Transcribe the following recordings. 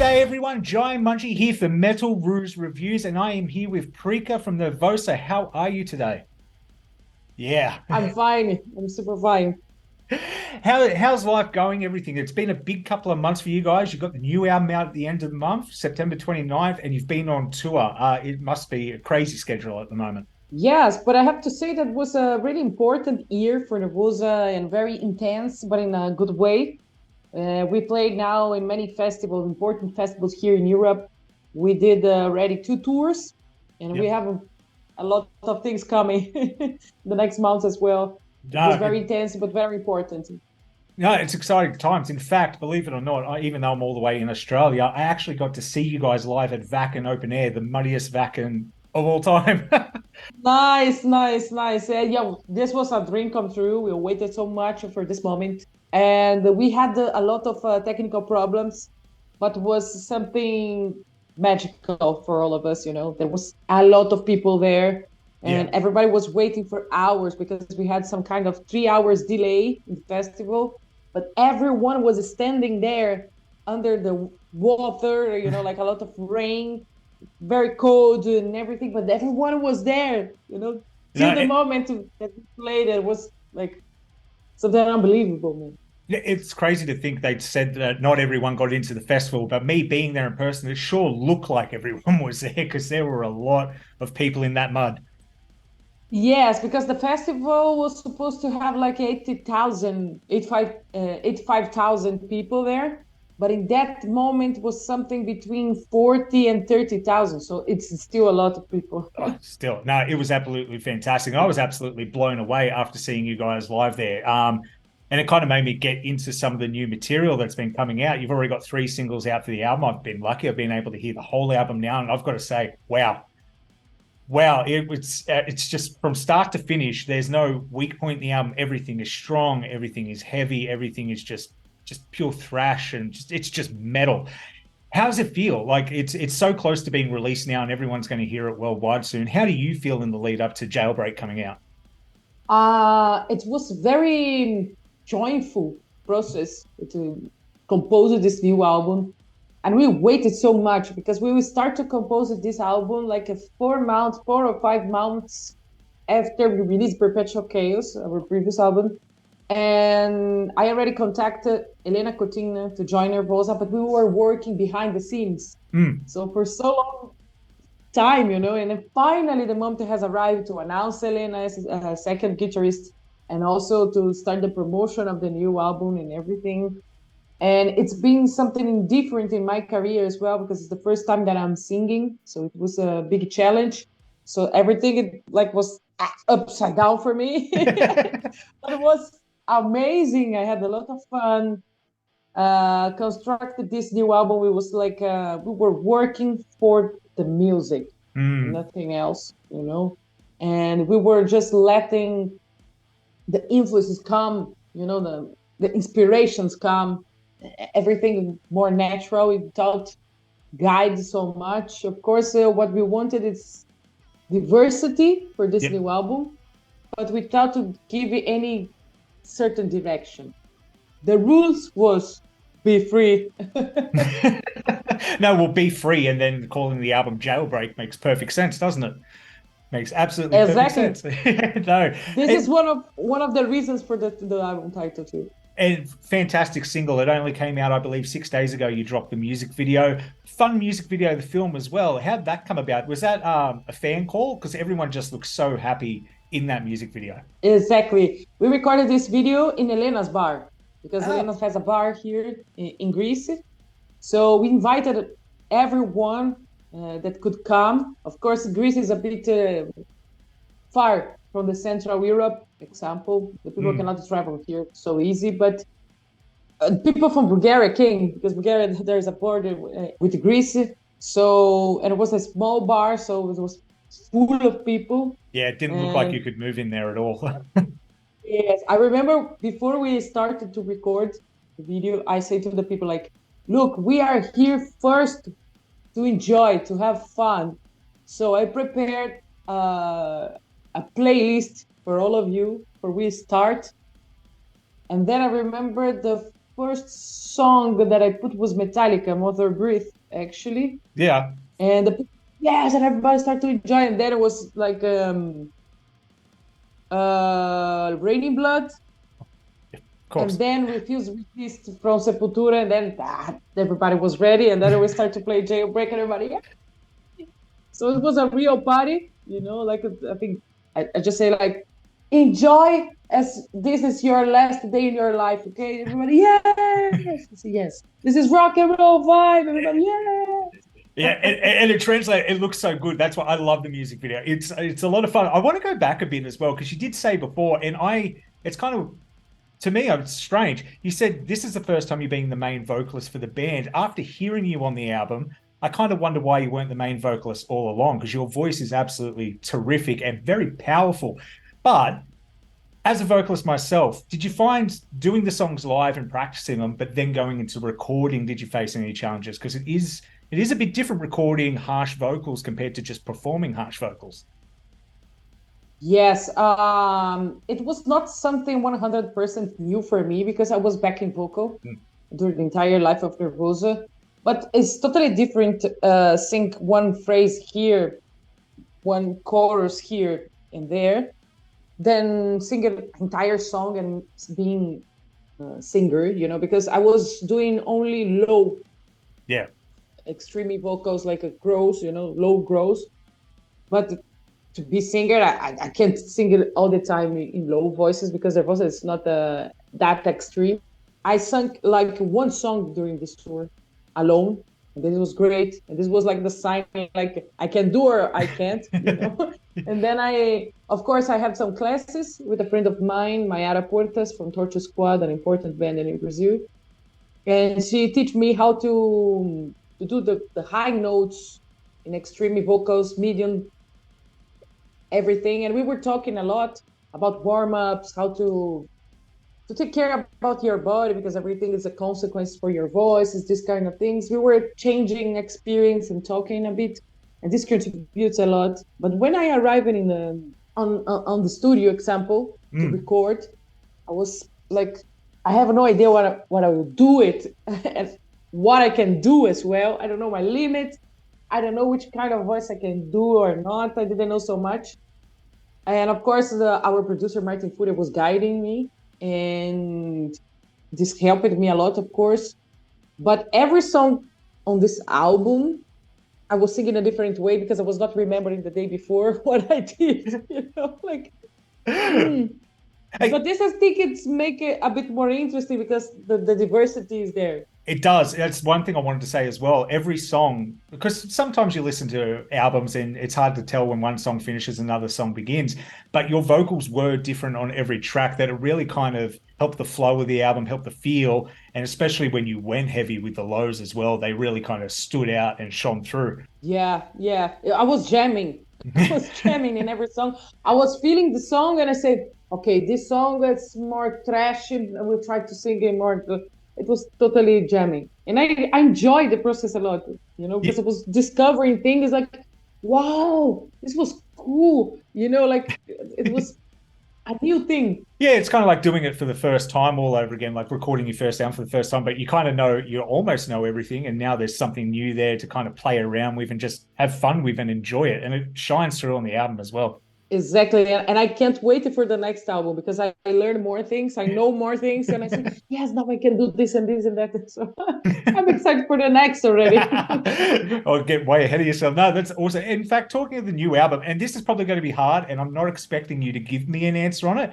G'day everyone, Jaimunji here for Metal Roos Reviews, and I am here with Prika from Nervosa. How are you today? Yeah. I'm fine. I'm super fine. How's life going, everything? It's been a big couple of months for you guys. You've got the new album out at the end of the month, September 29th, and you've been on tour. It must be a crazy schedule at the moment. Yes, but I have to say that was a really important year for Nervosa and very intense, but in a good way. We played now in many festivals, important festivals here in Europe. We did already 2 tours, and we Yep. have a lot of things coming the next month as well. It No, was very intense, but very important. no, it's exciting times. In fact, believe it or not, even though I'm all the way in Australia, I actually got to see you guys live at Wacken Open Air, the muddiest Wacken of all time. Nice, nice, nice. Yeah, this was a dream come true. We waited so much for this moment, and we had a lot of technical problems, but was something magical for all of us. You know, there was a lot of people there, Yeah. and everybody was waiting for hours because we had some kind of 3 hours delay in the festival. But everyone was standing there under the water, you know, like a lot of rain, very cold and everything, but everyone was there, you know, till No, the moment that we played. It was like something unbelievable, man. it's crazy to think they'd said that not everyone got into the festival, but me being there in person, it sure looked like everyone was there because there were a lot of people in that mud. Yes, because the festival was supposed to have like 85,000 people there, but in that moment was something between 40 and 30,000. So it's still a lot of people. Oh, still, no, it was absolutely fantastic. I was absolutely blown away after seeing you guys live there. And it kind of made me get into some of the new material that's been coming out. You've already got 3 singles out for the album. I've been lucky. I've been able to hear the whole album now, and I've got to say, wow, it's just from start to finish. There's no weak point in the album. Everything is strong. Everything is heavy. Everything is just pure thrash, and it's just metal. How does it feel? Like it's so close to being released now, and everyone's going to hear it worldwide soon. How do you feel in the lead up to Jailbreak coming out? It was very joyful process to compose this new album, and we waited so much because we will start to compose this album like a 4 months, 4 or 5 months after we released Perpetual Chaos, our previous album. And I already contacted Elena Coutinho to join Nervosa, but we were working behind the scenes. Mm, So for so long time, you know, and then finally the moment has arrived to announce Elena as a second guitarist and also to start the promotion of the new album and everything. And it's been something different in my career as well because it's the first time that I'm singing, so it was a big challenge. So everything like was upside down for me, but it was amazing. I had a lot of fun. Constructed this new album. It was like we were working for the music, mm. nothing else, you know. And we were just letting the influences come, you know, the inspirations come, everything more natural without guide so much. Of course, what we wanted is diversity for this Yep. new album, but without to give it any certain direction. The rules was be free. No, we'll be free, and then calling the album Jailbreak makes perfect sense, doesn't it? Makes absolutely perfect Exactly. sense. No, This is one of the reasons for the album title too. and fantastic single. It only came out, I believe, 6 days ago. You dropped the music video, fun music video, the film as well. How'd that come about? Was that a fan call? Because everyone just looks so happy in that music video. Exactly. We recorded this video in Elena's bar because Oh, Elena has a bar here in Greece. So we invited everyone that could come. Of course, Greece is a bit far from the Central Europe example. The people mm, cannot travel here so easy, but people from Bulgaria came because Bulgaria there is a border with Greece. So and it was a small bar, so it was full of people. yeah, it didn't look like you And could move in there at all. yes, I remember before we started to record the video, I say to the people like, "Look, we are here first to enjoy, to have fun." So I prepared a playlist for all of you for we start. And then I remember the first song that I put was Metallica, Mother Breath, actually. Yeah. And yes, and everybody started to enjoy. And then it was like Raining Blood. And then Refuse Resist from Sepultura, and then everybody was ready, and then we started to play Jailbreak, and everybody, yeah. So it was a real party, like I think I just say like, enjoy as this is your last day in your life, okay? Everybody, yes, yes. This is rock and roll vibe, everybody, yes. Yeah, and it translates. It looks so good. That's why I love the music video. It's a lot of fun. I want to go back a bit as well because you did say before, and it's kind of. To me, it's strange. You said this is the first time you're being the main vocalist for the band. After hearing you on the album, I kind of wonder why you weren't the main vocalist all along, because your voice is absolutely terrific and very powerful. But as a vocalist myself, did you find doing the songs live and practicing them, but then going into recording, did you face any challenges? Because it is a bit different recording harsh vocals compared to just performing harsh vocals. Yes, it was not something 100% new for me because I was backing vocal during the entire life of Nervosa. But it's totally different sing one phrase here, one chorus here and there, than sing an entire song and being a singer, because I was doing only low, extremely vocals, like a gross, low gross. But to be singer, I can't sing it all the time in low voices because their voice is not that extreme. I sang like one song during this tour alone, and this was great. And this was like the sign, like I can do or I can't, And then of course, I had some classes with a friend of mine, Mayara Portas from Torture Squad, an important band in Brazil. And she teach me how to do the high notes in extreme vocals, medium, everything. And we were talking a lot about warm-ups, how to take care about your body, because everything is a consequence for your voice, is this kind of things. We were changing experience and talking a bit, and this contributes a lot. But when I arrived on the studio example to record, I was like, I have no idea what I will do it and what I can do as well. I don't know my limits. I don't know which kind of voice I can do or not. I didn't know so much. And of course, our producer, Martin Furia, was guiding me. And this helped me a lot, of course. But every song on this album, I was singing a different way because I was not remembering the day before what I did. But this, I think, it's make it a bit more interesting because the diversity is there. It does. That's one thing I wanted to say as well. Every song, because sometimes you listen to albums and it's hard to tell when one song finishes, another song begins, but your vocals were different on every track, that it really kind of helped the flow of the album, helped the feel. And especially when you went heavy with the lows as well, they really kind of stood out and shone through. Yeah. I was jamming. In every song. I was feeling the song and I said, okay, this song is more trashy. I will try to sing it more. It was totally jamming. And I enjoyed the process a lot, because I was discovering things like, wow, this was cool. Like it was a new thing. Yeah, it's kind of like doing it for the first time all over again, like recording your first album for the first time, but you kind of know, you almost know everything. And now there's something new there to kind of play around with and just have fun with and enjoy it. And it shines through on the album as well. Exactly. And I can't wait for the next album because I learn more things. I know more things. And I say, yes, now I can do this and this and that. So I'm excited for the next already. I'll get way ahead of yourself. No, that's awesome. In fact, talking of the new album, and this is probably going to be hard, and I'm not expecting you to give me an answer on it.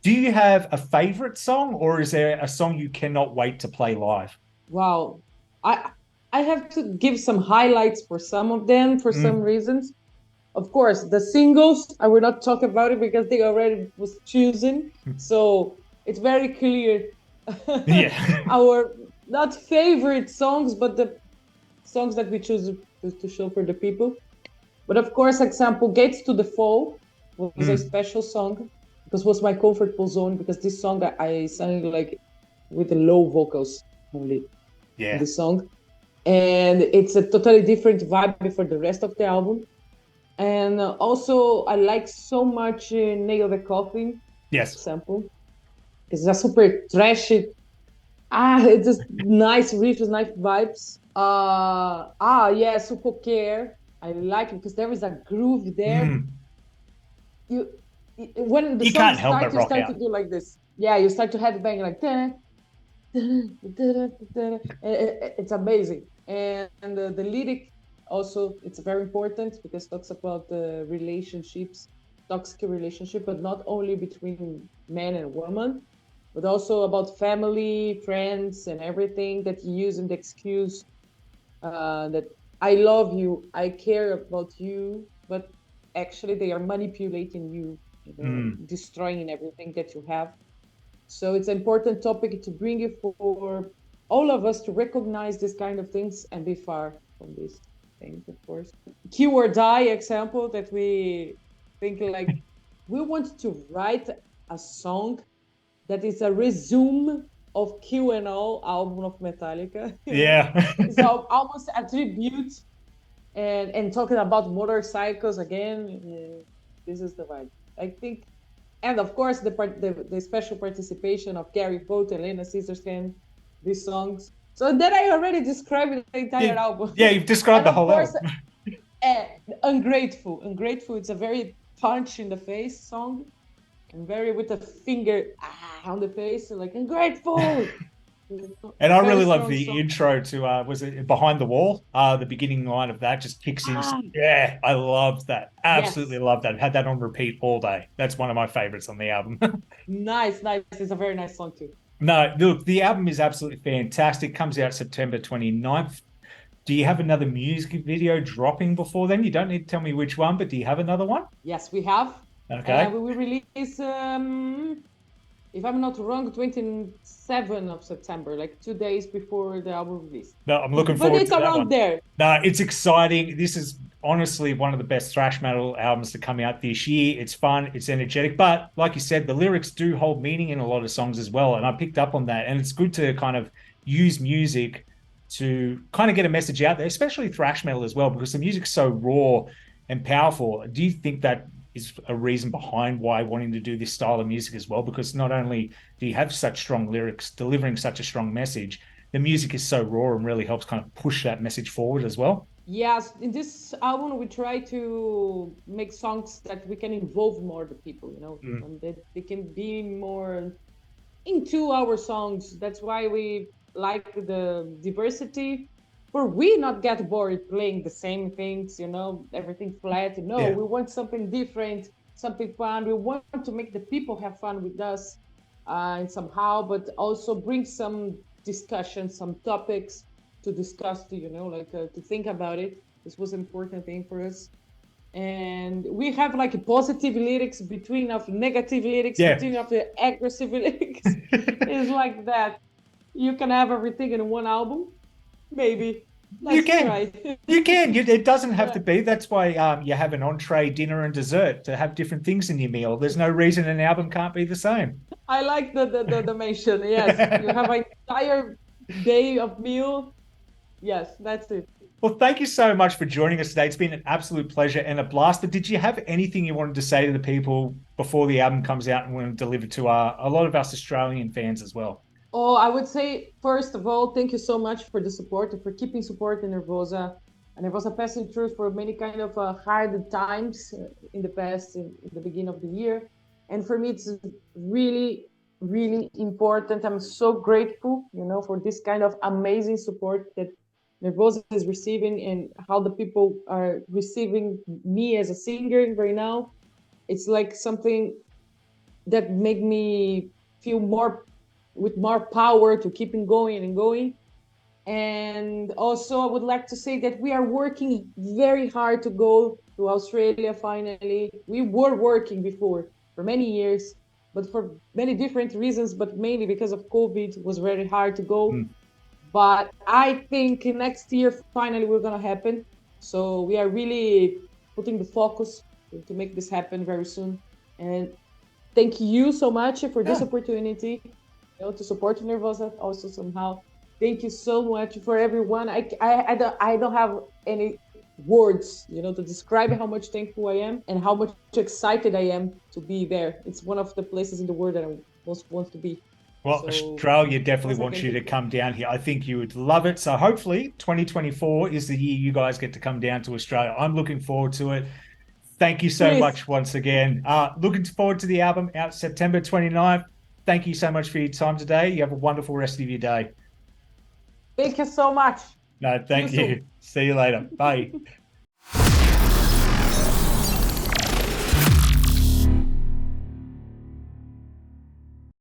Do you have a favorite song, or is there a song you cannot wait to play live? Wow. I have to give some highlights for some of them for some reasons. Of course, the singles, I will not talk about it because they already was chosen. So it's very clear. Yeah. Our not favorite songs, but the songs that we choose to show for the people. But of course, example, Gates to the Fall was a special song because it was my comfortable zone, because this song I sang like with the low vocals only. Yeah. The song. And it's a totally different vibe for the rest of the album. And also, I like so much Nail the Coffin Yes. sample. It's a super trashy. It's just nice riffs, nice vibes. Yeah, Super Care. I like it because there is a groove there. Mm. You when the You song can't help but starts, you rock start out. to do like this. Yeah, you start to headbang like it's amazing. And the lyric also, it's very important because it talks about the relationships, toxic relationship, but not only between man and woman, but also about family, friends, and everything that you use in the excuse that I love you, I care about you, but actually they are manipulating you, destroying everything that you have. So it's an important topic to bring you for all of us to recognize this kind of things and be far from these things, of course. Q or die example that we think like we want to write a song that is a resume of Q and All album of Metallica. Yeah. It's almost a tribute and talking about motorcycles again. This is the vibe. I think, and of course the special participation of Gary Holt and Lena Scissorhands, these songs. So then I already described the entire album. Yeah, you've described the whole album. Ungrateful. Ungrateful. It's a very punch in the face song. And very with a finger on the face, like ungrateful. And I really love the intro to was it Behind the Wall? The beginning line of that just kicks in. Yeah, I loved that. Absolutely loved that. Had that on repeat all day. That's one of my favorites on the album. Nice. It's a very nice song too. No, look, the album is absolutely fantastic. Comes out September 29th. Do you have another music video dropping before then? You don't need to tell me which one, but do you have another one? Yes, we have. Okay. We will release if I'm not wrong, 27th of September, like 2 days before the album release. No, I'm looking forward to that. But it's around there. No, it's exciting. This is honestly one of the best thrash metal albums to come out this year. It's fun, it's energetic, but like you said, the lyrics do hold meaning in a lot of songs as well. And I picked up on that. And it's good to kind of use music to kind of get a message out there, especially thrash metal as well, because the music's so raw and powerful. Do you think that is a reason behind why wanting to do this style of music as well? Because not only do you have such strong lyrics delivering such a strong message, the music is so raw and really helps kind of push that message forward as well. Yes, in this album we try to make songs that we can involve more the people, and that they can be more into our songs. That's why we like the diversity. For we not get bored playing the same things, everything flat. No, we want something different, something fun. We want to make the people have fun with us, and somehow, but also bring some discussion, some topics to discuss, to think about it. This was an important thing for us. And we have like positive lyrics between of negative lyrics, between of the aggressive lyrics. It's like that. You can have everything in one album. Maybe. You can. It doesn't have to be. That's why you have an entree, dinner, and dessert to have different things in your meal. There's no reason an album can't be the same. I like the mention. Yes, you have an entire day of meal. Yes, that's it. Well, thank you so much for joining us today. It's been an absolute pleasure and a blast. But did you have anything you wanted to say to the people before the album comes out and want to deliver to a lot of us Australian fans as well? Oh, I would say, first of all, thank you so much for the support and for keeping support in Nervosa. And Nervosa passing through for many kind of hard times in the past, in the beginning of the year. And for me, it's really, really important. I'm so grateful, for this kind of amazing support that Nervosa is receiving and how the people are receiving me as a singer right now. It's like something that made me feel with more power to keep going and going. And also I would like to say that we are working very hard to go to Australia finally. We were working before for many years, but for many different reasons, but mainly because of COVID, it was very hard to go. But I think next year finally we're gonna happen. So we are really putting the focus to make this happen very soon. And thank you so much for this opportunity. To support Nervosa also somehow. Thank you so much for everyone. I don't have any words, to describe how much thankful I am and how much excited I am to be there. It's one of the places in the world that I most want to be. Well, So, Australia definitely once I wants can you to take it. come down here. I think you would love it. So hopefully 2024 is the year you guys get to come down to Australia. I'm looking forward to it. Thank you so Please. much once again. Looking forward to the album out September 29th. Thank you so much for your time today. You have a wonderful rest of your day. Thank you so much. No, thank You too. you. See you later. Bye.